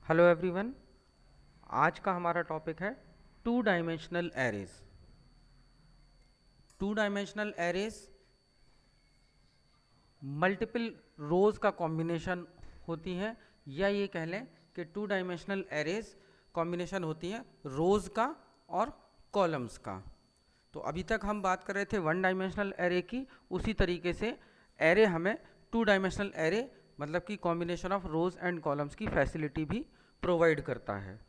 Hello everyone. आज का हमारा टॉपिक है two dimensional arrays. Two dimensional arrays multiple rows का कॉम्बिनेशन होती हैं, या ये कह लें कि टू डायमेंशनल एरेज कॉम्बिनेशन होती हैं रोज का और कॉलम्स का। तो अभी तक हम बात कर रहे थे वन डायमेंशनल एरे की, उसी तरीके से एरे हमें टू डायमेंशनल एरे मतलब कि combination of rose and columns की फैसिलिटी भी प्रोवाइड करता है।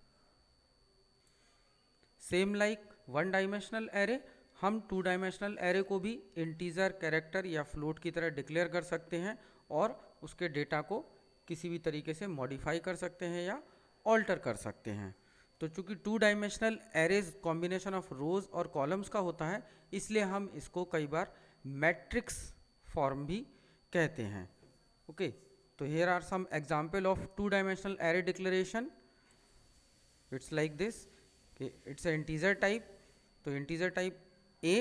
Same like one dimensional array, हम टू डायमेंशनल एरे को भी इंटीजर, कैरेक्टर या फ्लोट की तरह डिक्लेयर कर सकते हैं और उसके डेटा को किसी भी तरीके से मॉडिफाई कर सकते हैं या ऑल्टर कर सकते हैं। तो चूंकि to dimensional arrays combination of rows और कॉलम्स का होता है, इसलिए हम इसको कई बार मैट्रिक्स फॉर्म भी कहते हैं। ओके, तो here are some example of two dimensional array declaration. It's like this कि इट्स अ इंटीजर टाइप। तो integer type a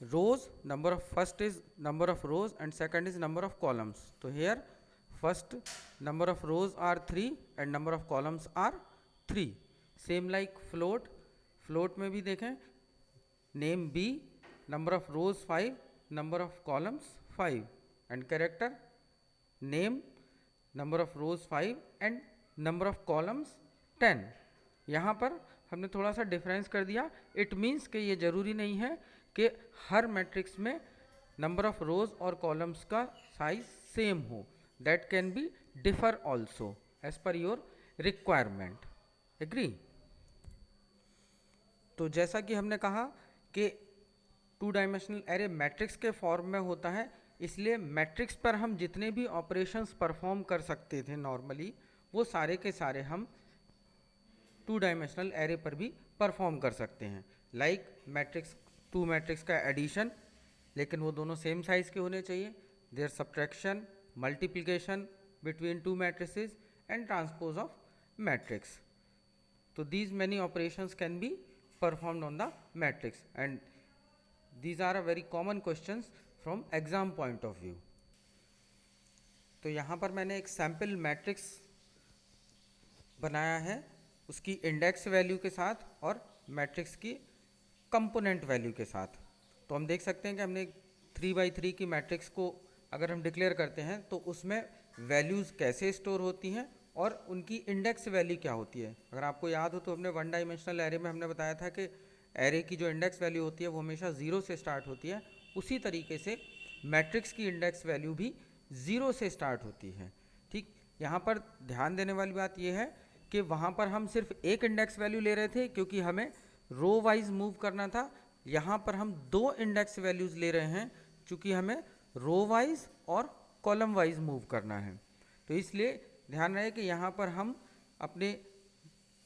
rows, number of first is number of rows and second is number of columns. तो here first number of rows are 3 and number of columns are 3. Same like float, float में भी देखें name b, number of rows 5, number of columns 5 and character name, number of rows 5 and number of columns 10. यहाँ पर हमने थोड़ा सा difference कर दिया। इट मीन्स कि ये ज़रूरी नहीं है कि हर मैट्रिक्स में नंबर ऑफ रोज और कॉलम्स का साइज सेम हो। That can be differ also as per your requirement. Agree? तो जैसा कि हमने कहा कि टू डायमेंशनल एरे मैट्रिक्स के फॉर्म में होता है, इसलिए मैट्रिक्स पर हम जितने भी ऑपरेशंस परफॉर्म कर सकते थे नॉर्मली, वो सारे के सारे हम टू डायमेंशनल एरे पर भी परफॉर्म कर सकते हैं। लाइक मैट्रिक्स, टू मैट्रिक्स का एडिशन, लेकिन वो दोनों सेम साइज के होने चाहिए। There subtraction, multiplication between two matrices and transpose of matrix. तो these many operations can be performed on the matrix and these are a very common questions from exam point of view. तो यहाँ पर मैंने एक sample matrix बनाया है, उसकी index value के साथ और मैट्रिक्स की कंपोनेंट वैल्यू के साथ। तो हम देख सकते हैं कि हमने 3x3 की मैट्रिक्स को अगर हम डिक्लेयर करते हैं तो उसमें वैल्यूज़ कैसे स्टोर होती हैं और उनकी इंडेक्स वैल्यू क्या होती है। अगर आपको याद हो तो हमने वन डायमेंशनल एरे में हमने बताया था कि एरे की जो इंडेक्स वैल्यू होती है वो हमेशा ज़ीरो से स्टार्ट होती है। उसी तरीके से मैट्रिक्स की इंडेक्स वैल्यू भी ज़ीरो से स्टार्ट होती है। ठीक, यहाँ पर ध्यान देने वाली बात यह है कि वहाँ पर हम सिर्फ एक इंडेक्स वैल्यू ले रहे थे क्योंकि हमें रो वाइज मूव करना था। यहाँ पर हम दो इंडेक्स वैल्यूज़ ले रहे हैं चूँकि हमें रो वाइज और कॉलम वाइज मूव करना है। तो इसलिए ध्यान रहे कि यहाँ पर हम अपने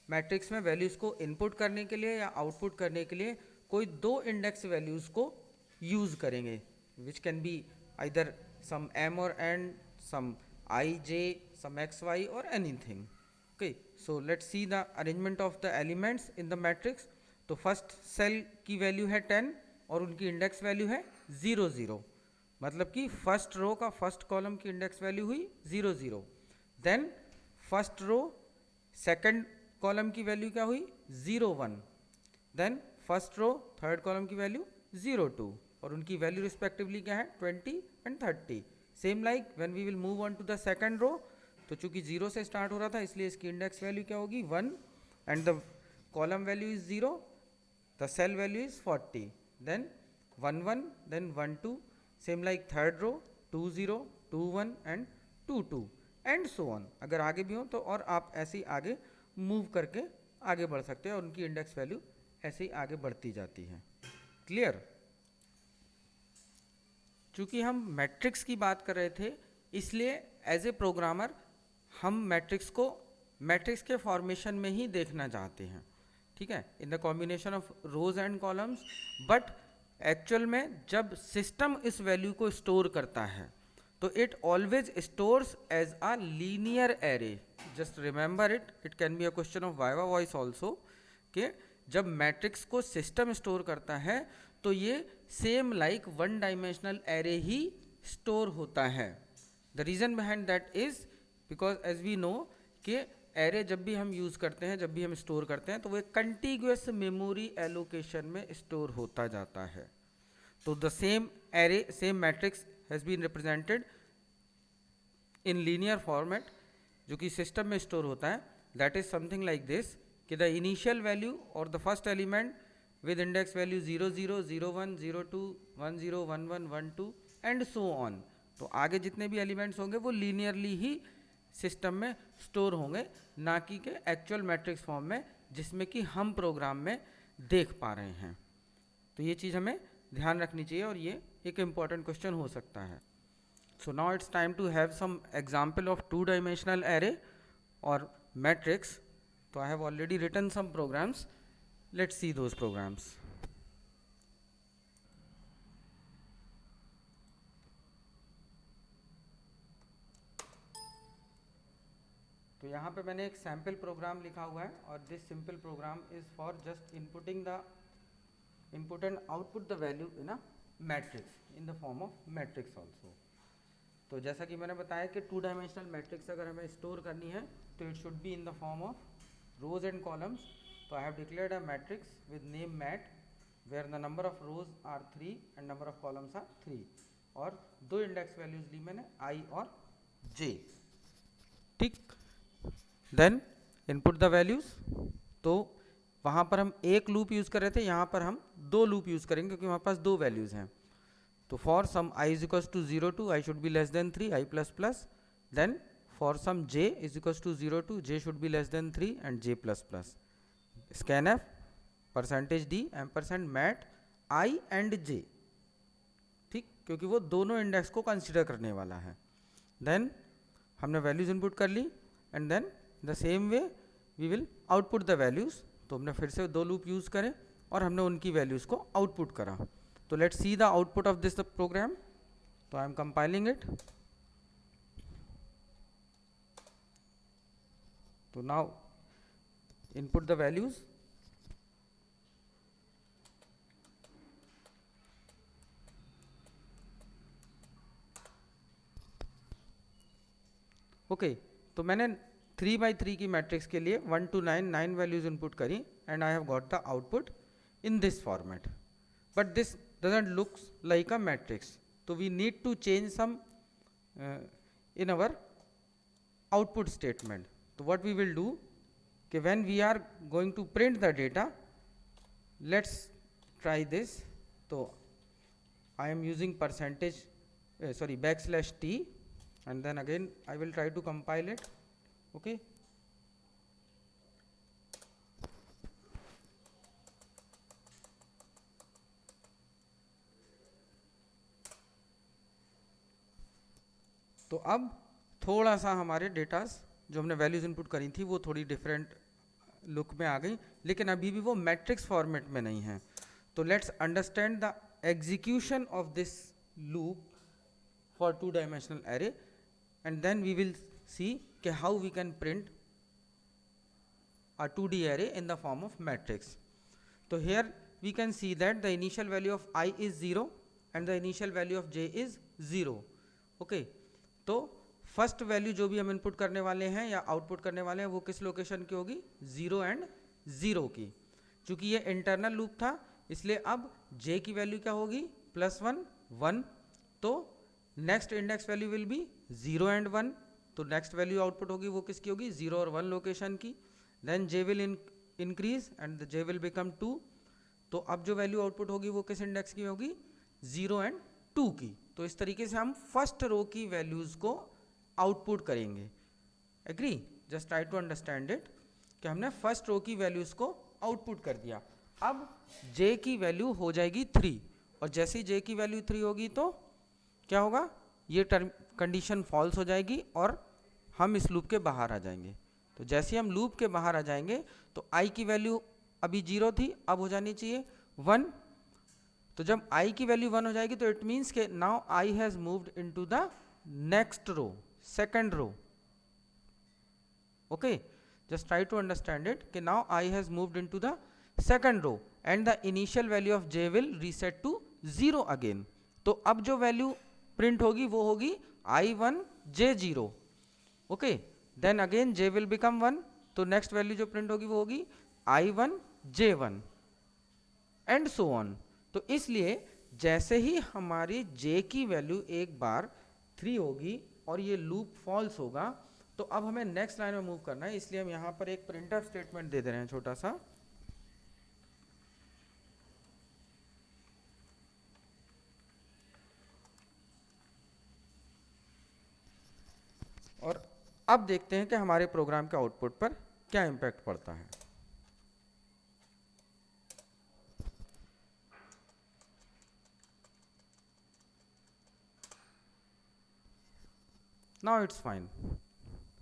मैट्रिक्स में वैल्यूज़ को इनपुट करने के लिए या आउटपुट करने के लिए कोई दो इंडेक्स वैल्यूज़ को यूज़ करेंगे, which can be either some m और n, some i, j, some x, y और anything. Okay, so let's see the arrangement of the elements in the matrix. तो फर्स्ट सेल की value है 10 और उनकी index value है 0 0, मतलब कि फर्स्ट रो का फर्स्ट कॉलम की इंडेक्स वैल्यू हुई 0 0। Then first row second column की वैल्यू क्या हुई 0 1। Then first row third column की वैल्यू 0 2 और उनकी वैल्यू रिस्पेक्टिवली क्या है 20 and 30। Same like when we will move on to the second row, तो चूंकि 0 से स्टार्ट हो रहा था इसलिए इसकी इंडेक्स वैल्यू क्या होगी 1 and the column value is 0, the cell value is 40। Then 1 1, then 1 2, same like third row 2 0 2 1 and 2 2 and so on. अगर आगे भी हो तो और आप ऐसे ही आगे मूव करके आगे बढ़ सकते हैं और उनकी इंडेक्स वैल्यू ऐसे ही आगे बढ़ती जाती है। क्लियर? चूंकि हम मैट्रिक्स की बात कर रहे थे इसलिए एज ए प्रोग्रामर हम मैट्रिक्स को मैट्रिक्स के फॉर्मेशन में ही देखना चाहते हैं। ठीक है, in the combination of rose and columns. But actual में जब सिस्टम इस वैल्यू को स्टोर करता है तो it always stores as a linear array. Just remember it, it can be a question of viva voce also कि जब matrix को सिस्टम स्टोर करता है तो ये same like one dimensional array ही स्टोर होता है। The reason behind that is because as we know कि एरे जब भी हम यूज़ करते हैं, जब भी हम स्टोर करते हैं, तो वो एक कंटिग्यूअस मेमोरी एलोकेशन में स्टोर होता जाता है। तो the same array, same matrix has been represented in linear format, जो कि सिस्टम में स्टोर होता है। That is something like this कि द इनिशियल वैल्यू और the first element with index value 0 0 0 1 0 2 1 0 1 1 1 2 and so on. तो आगे जितने भी एलिमेंट्स होंगे वो लीनियरली ही सिस्टम में स्टोर होंगे, ना कि के एक्चुअल मैट्रिक्स फॉर्म में जिसमें कि हम प्रोग्राम में देख पा रहे हैं। तो ये चीज़ हमें ध्यान रखनी चाहिए और ये एक इम्पॉर्टेंट क्वेश्चन हो सकता है। So now it's time to have some example of 2 dimensional array और मैट्रिक्स। तो I have already written some programs, let's see those programs. तो यहाँ पे मैंने एक सैम्पल प्रोग्राम लिखा हुआ है और this simple program is for just inputting the input and output the value in a matrix in the form of matrix also. तो जैसा कि मैंने बताया कि 2 डायमेंशनल मैट्रिक्स अगर हमें स्टोर करनी है तो it should be in the form of rose and columns. So I have declared a matrix with name mat where the number of rows are 3 and number of columns are 3 और 2 index values ली मैंने I और J, ठीक। Then input the values. तो वहाँ पर हम एक loop use कर रहे थे, यहाँ पर हम 2 लूप यूज़ करेंगे क्योंकि हमारे पास 2 वैल्यूज हैं। तो for sum I is equals to 0 2 I should be less than 3 I plus plus, then for sum J is equals to 0 2 J should be less than 3 and J plus plus. scanf %d ampersand mat I and J, ठीक, क्योंकि वो दोनों index को consider करने वाला है। Then हमने values input कर ली and then the same way we will output the values. तो हमने फिर से 2 लूप यूज़ करे और हमने उनकी वैल्यूज़ को आउटपुट करा। तो let's see the output of this program. तो आई एम कंपाइलिंग इट। तो now input the values, okay. तो मैंने 3 by 3 की मैट्रिक्स के लिए 1 to 9 वैल्यूज इनपुट करी and I have got the output in this format, but this doesn't looks like a matrix. तो we need to change some in our output statement. तो what we will do कि when we are going to print the data, let's try this. तो I am using %t and then again I will try to compile it, okay. तो अब थोड़ा सा हमारे datas जो हमने वैल्यूज इनपुट करी थी वो थोड़ी डिफरेंट लुक में आ गई, लेकिन अभी भी वो मैट्रिक्स फॉर्मेट में नहीं है। तो let's understand the execution of this loop for 2 dimensional array and then we will see कि how we can print a 2D array in the form of matrix. So here we can see that the initial value of I is 0 and the initial value of J is 0. Okay. तो first value जो भी हम input करने वाले हैं या output करने वाले हैं वो किस लोकेशन की होगी, 0 एंड 0 की। चूंकि ये इंटरनल लूप था इसलिए अब J की वैल्यू क्या होगी, +1 1। तो next index value will be 0 and 1। तो नेक्स्ट वैल्यू आउटपुट होगी वो किसकी होगी, 0 और 1 लोकेशन की। Then J will increase and J will become 2। तो अब जो वैल्यू आउटपुट होगी वो किस इंडेक्स की होगी, 0 एंड 2 की। तो इस तरीके से हम फर्स्ट रो की वैल्यूज को आउटपुट करेंगे। Agree? Just try to understand it कि हमने फर्स्ट रो की वैल्यूज को आउटपुट कर दिया। अब J की वैल्यू हो जाएगी 3 और जैसे ही J की वैल्यू 3 होगी तो क्या होगा, ये कंडीशन फॉल्स हो जाएगी और हम इस लूप के बाहर आ जाएंगे। तो जैसे ही हम लूप के बाहर आ जाएंगे तो I की वैल्यू अभी 0 थी, अब हो जानी चाहिए 1। तो जब I की वैल्यू 1 हो जाएगी तो इट मीन्स के now I has moved into the next row, second row. Okay, just try to understand it कि now I has moved into the second row and the initial value of J will reset to 0 again. तो अब जो value print होगी वो होगी I1 J0। Okay, then again j will become 1, तो next value जो print होगी वो होगी I1 J1 and so on. तो इसलिए जैसे ही हमारी j की वैल्यू एक बार 3 होगी और ये लूप फॉल्स होगा, तो अब हमें नेक्स्ट लाइन में मूव करना है, इसलिए हम यहां पर एक प्रिंटफ स्टेटमेंट दे दे रहे हैं छोटा सा। और अब देखते हैं कि हमारे प्रोग्राम के आउटपुट पर क्या इंपैक्ट पड़ता है। नाउ इट्स फाइन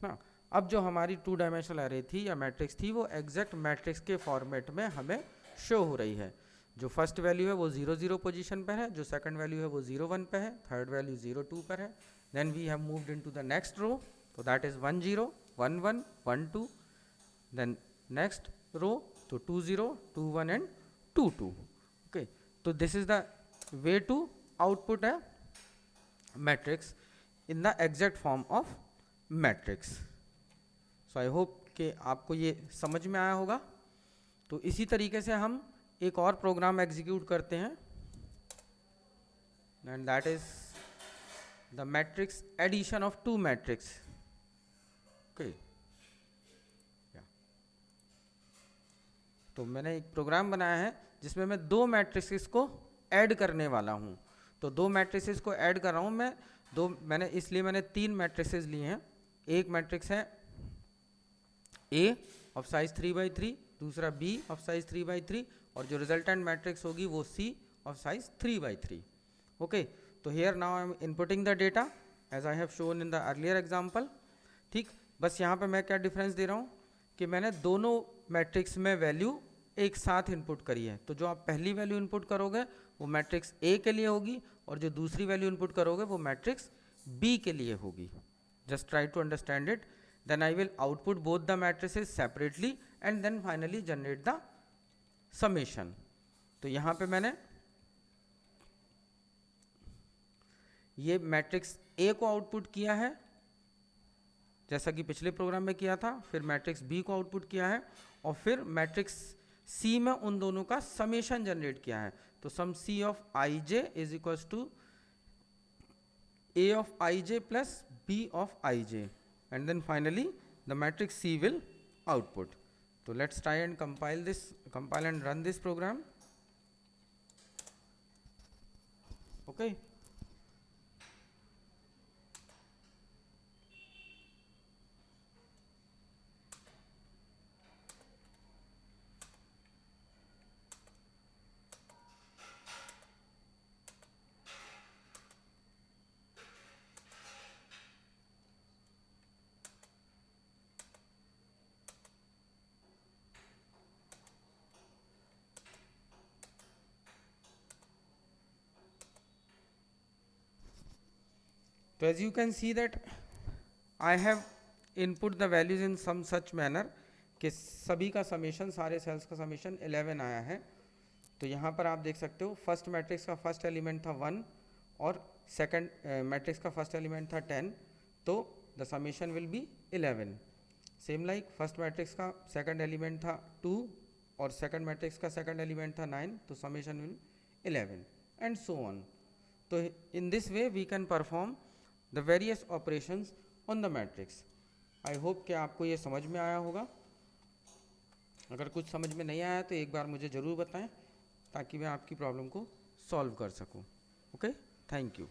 ना। अब जो हमारी 2 डायमेंशनल एरे थी या मैट्रिक्स थी वो एग्जैक्ट मैट्रिक्स के फॉर्मेट में हमें शो हो रही है। जो फर्स्ट वैल्यू है वो 0 0 पोजीशन पर है, जो सेकंड वैल्यू है वो 0 1 पे है, थर्ड वैल्यू 0 2 पर है। Then we have moved into the next row, तो that is 1 0 1 1 1 2, then next row तो 2 0 2 1 एंड 2 2। ओके, तो this is the way to output है matrix in the exact form of matrix. So I hope कि आपको ये समझ में आया होगा। तो इसी तरीके से हम एक और प्रोग्राम एग्जीक्यूट करते हैं, and that is the matrix addition of 2 matrix. Okay, तो मैंने एक प्रोग्राम बनाया है जिसमें मैं 2 मैट्रिक्स को ऐड करने वाला हूं। तो 2 मैट्रिक्स को ऐड कर रहा हूं मैं, मैंने 3 मैट्रिक्स लिए हैं। एक मैट्रिक्स है A ऑफ साइज 3/3, दूसरा B ऑफ साइज 3/3, और जो रिजल्टेंट मैट्रिक्स होगी वो C ऑफ साइज 3/3। ओके, तो here now I am inputting the data as I have shown in the earlier example. ठीक, बस यहाँ पे मैं क्या डिफरेंस दे रहा हूँ कि मैंने दोनों मैट्रिक्स में वैल्यू एक साथ इनपुट करी है। तो जो आप पहली वैल्यू इनपुट करोगे वो मैट्रिक्स A के लिए होगी, और जो दूसरी वैल्यू इनपुट करोगे वो मैट्रिक्स B के लिए होगी। Just try to understand it. Then I will output both the matrices separately and then finally generate the summation. तो यहाँ पे मैंने ये मैट्रिक्स A को आउटपुट किया है जैसा कि पिछले प्रोग्राम में किया था, फिर मैट्रिक्स B को आउटपुट किया है, और फिर मैट्रिक्स C में उन दोनों का समेशन जनरेट किया है। तो sum C of ij is equals to A of ij plus B of ij, and then finally the matrix C will output. So let's try and compile and run this program. Okay, so as you can see that I have input the values in some such manner कि सभी का summation, सारे sales का summation 11 आया है। तो यहाँ पर आप देख सकते हो फर्स्ट मैट्रिक्स का फर्स्ट एलिमेंट था 1 और सेकंड मैट्रिक्स का फर्स्ट एलिमेंट था 10, तो the summation will be 11। Same like first matrix का सेकंड एलिमेंट था 2 और सेकंड मैट्रिक्स का सेकंड एलिमेंट था 9, तो summation will 11 and so on. तो in this way we can perform the various operations on the matrix. I hope कि आपको ये समझ में आया होगा। अगर कुछ समझ में नहीं आया तो एक बार मुझे ज़रूर बताएं ताकि मैं आपकी प्रॉब्लम को सॉल्व कर सकूं। Okay, thank you.